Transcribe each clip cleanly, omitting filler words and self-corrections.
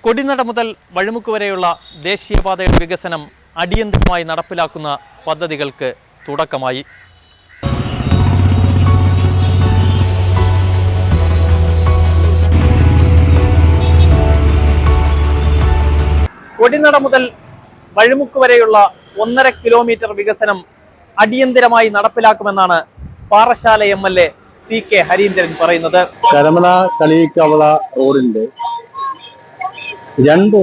കൊടിനട മുതൽ വഴിമുക്ക് വരെയുള്ള ദേശീയപാതയുടെ വികസനം അടിയന്തരമായി നടപ്പിലാക്കുന്ന പദ്ധതികൾക്ക് തുടക്കമായി. കൊടിനട മുതൽ വഴിമുക്ക് വരെയുള്ള 1.5 കിലോമീറ്റർ വികസനം അടിയന്തരമായി നടപ്പിലാക്കുമെന്നാണ് പാറശാല MLA CK ഹരീന്ദ്രൻ പറയുന്നത്. കരമന കളിയിക്കവള റോഡിന്റെ 2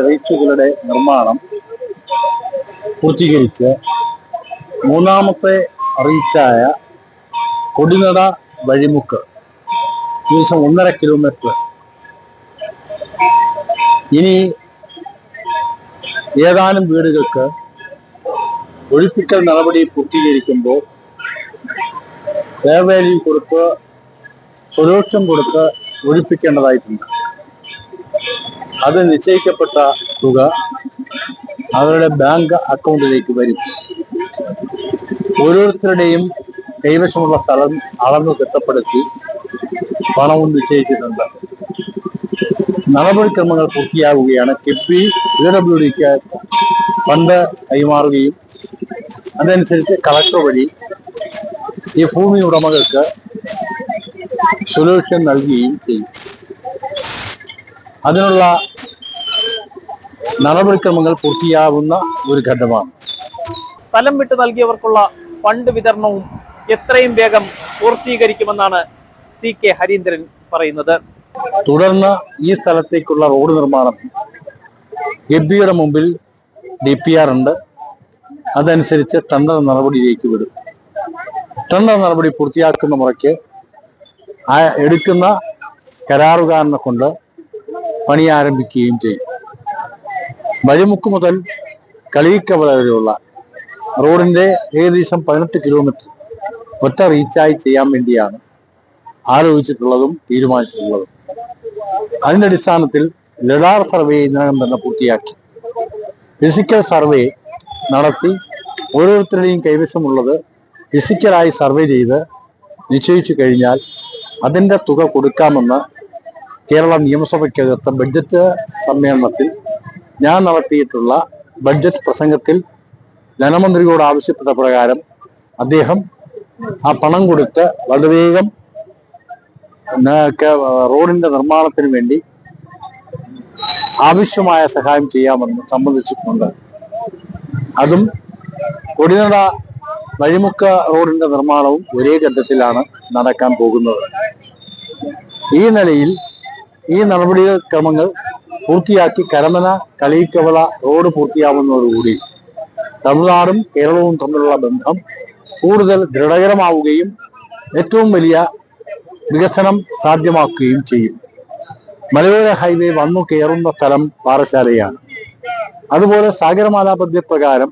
റീച്ചുകളുടെ നിർമ്മാണം പൂർത്തീകരിച്ച് 3ാമത്തെ റീച്ചായ കൊടിനട വഴിമുക്ക് ദിവസം 1.5 കിലോമീറ്റർ ഇനി ഏതാനും വീടുകൾക്ക് ഒഴിപ്പിക്കൽ നടപടി പൂർത്തീകരിക്കുമ്പോൾ വേവേലി കൊടുത്ത് സൊല്യൂഷൻ കൊടുത്ത് ഒഴിപ്പിക്കേണ്ടതായിട്ടുണ്ട്. അത് നിശ്ചയിക്കപ്പെട്ട തുക അവരുടെ ബാങ്ക് അക്കൗണ്ടിലേക്ക് വരും. ഓരോരുത്തരുടെയും കൈവശമുള്ള സ്ഥലം അളന്ന് തിട്ടപ്പെടുത്തി പണവും നിശ്ചയിച്ചിട്ടുണ്ട്. നടപടിക്രമങ്ങൾ പൂർത്തിയാവുകയാണ്. കിഫ്ബി PWDക്ക് ഫണ്ട് കൈമാറുകയും അതനുസരിച്ച് കളക്ടർ വഴി ഈ ഭൂമി ഉടമകൾക്ക് സൊല്യൂഷൻ നൽകുകയും ചെയ്യും. അതിനുള്ള നടപടിക്രമങ്ങൾ പൂർത്തിയാവുന്ന ഒരു ഘട്ടമാണ്. സ്ഥലം വിട്ടു നൽകിയവർക്കുള്ള ഫണ്ട് വിതരണവും എത്രയും വേഗം പൂർത്തീകരിക്കുമെന്നാണ് CK ഹരീന്ദ്രൻ പറയുന്നത്. തുടർന്ന് ഈ സ്ഥലത്തേക്കുള്ള റോഡ് നിർമ്മാണം കിഫ്ബിയുടെ മുമ്പിൽ DPR ഉണ്ട്. അതനുസരിച്ച് ടെൻഡർ നടപടിയിലേക്ക് വിടും. ടെൻഡർ നടപടി പൂർത്തിയാക്കുന്ന മുറയ്ക്ക് എടുക്കുന്ന കരാറുകാരനെ കൊണ്ട് പണി ആരംഭിക്കുകയും ചെയ്യും. വഴിമുക്ക് മുതൽ കളിയിക്കവള വരെയുള്ള റോഡിന്റെ ഏകദേശം 18 കിലോമീറ്റർ ഒറ്റ റീച്ചായി ചെയ്യാൻ വേണ്ടിയാണ് ആലോചിച്ചിട്ടുള്ളതും തീരുമാനിച്ചിട്ടുള്ളതും. അതിന്റെ അടിസ്ഥാനത്തിൽ ലഡാർ സർവേ ഇതിനകം തന്നെ പൂർത്തിയാക്കി. ഫിസിക്കൽ സർവേ നടത്തി ഓരോരുത്തരുടെയും കൈവശമുള്ളത് ഫിസിക്കലായി സർവേ ചെയ്ത് നിശ്ചയിച്ചു കഴിഞ്ഞാൽ അതിൻ്റെ തുക കൊടുക്കാമെന്ന് കേരള നിയമസഭയ്ക്കകത്ത് ബഡ്ജറ്റ് സമ്മേളനത്തിൽ ഞാൻ നടത്തിയിട്ടുള്ള ബഡ്ജറ്റ് പ്രസംഗത്തിൽ ധനമന്ത്രിയോട് ആവശ്യപ്പെട്ട പ്രകാരം അദ്ദേഹം ആ പണം കൊടുത്ത് വളരെ വേഗം റോഡിന്റെ നിർമ്മാണത്തിന് വേണ്ടി ആവശ്യമായ സഹായം ചെയ്യാമെന്ന് സമ്മതിച്ചിട്ടുണ്ട്. അതും കൊടിനട വഴിമുക്ക് റോഡിന്റെ നിർമ്മാണവും ഒരേ ഘട്ടത്തിലാണ് നടക്കാൻ പോകുന്നത്. ഈ നിലയിൽ ഈ നടപടിക്രമങ്ങൾ പൂർത്തിയാക്കി കരമന കളിയിക്കവള റോഡ് പൂർത്തിയാവുന്നതോടുകൂടി തമിഴ്നാടും കേരളവും തമ്മിലുള്ള ബന്ധം കൂടുതൽ ദൃഢകരമാവുകയും ഏറ്റവും വലിയ വികസനം സാധ്യമാക്കുകയും ചെയ്യും. മലയോര ഹൈവേ വന്നു കയറുന്ന സ്ഥലം പാറശാലയാണ്. അതുപോലെ സാഗരമാല പദ്ധതി പ്രകാരം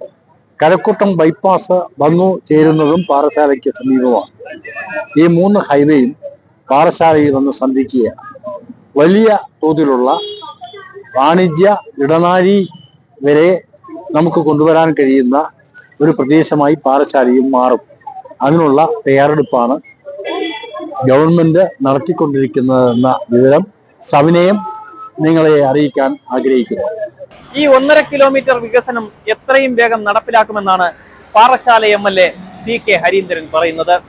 കരക്കുട്ടം ബൈപ്പാസ് വന്നു ചേരുന്നതും പാറശാലയ്ക്ക് സമീപമാണ്. ഈ 3 ഹൈവേയും പാറശാലയിൽ വന്ന് സന്ധിക്കുകയാണ്. വലിയ തോതിലുള്ള വാണിജ്യ ഇടനാഴി വരെ നമുക്ക് കൊണ്ടുവരാൻ കഴിയുന്ന ഒരു പ്രദേശമായി പാറശാലയും മാറും. അതിനുള്ള തയ്യാറെടുപ്പാണ് ഗവൺമെന്റ് നടത്തിക്കൊണ്ടിരിക്കുന്നതെന്ന വിവരം സവിനയം നിങ്ങളെ അറിയിക്കാൻ ആഗ്രഹിക്കുന്നു. ഈ 1.5 കിലോമീറ്റർ വികസനം എത്രയും വേഗം നടപ്പിലാക്കുമെന്നാണ് പാറശാല MLA CK ഹരീന്ദ്രൻ പറയുന്നത്.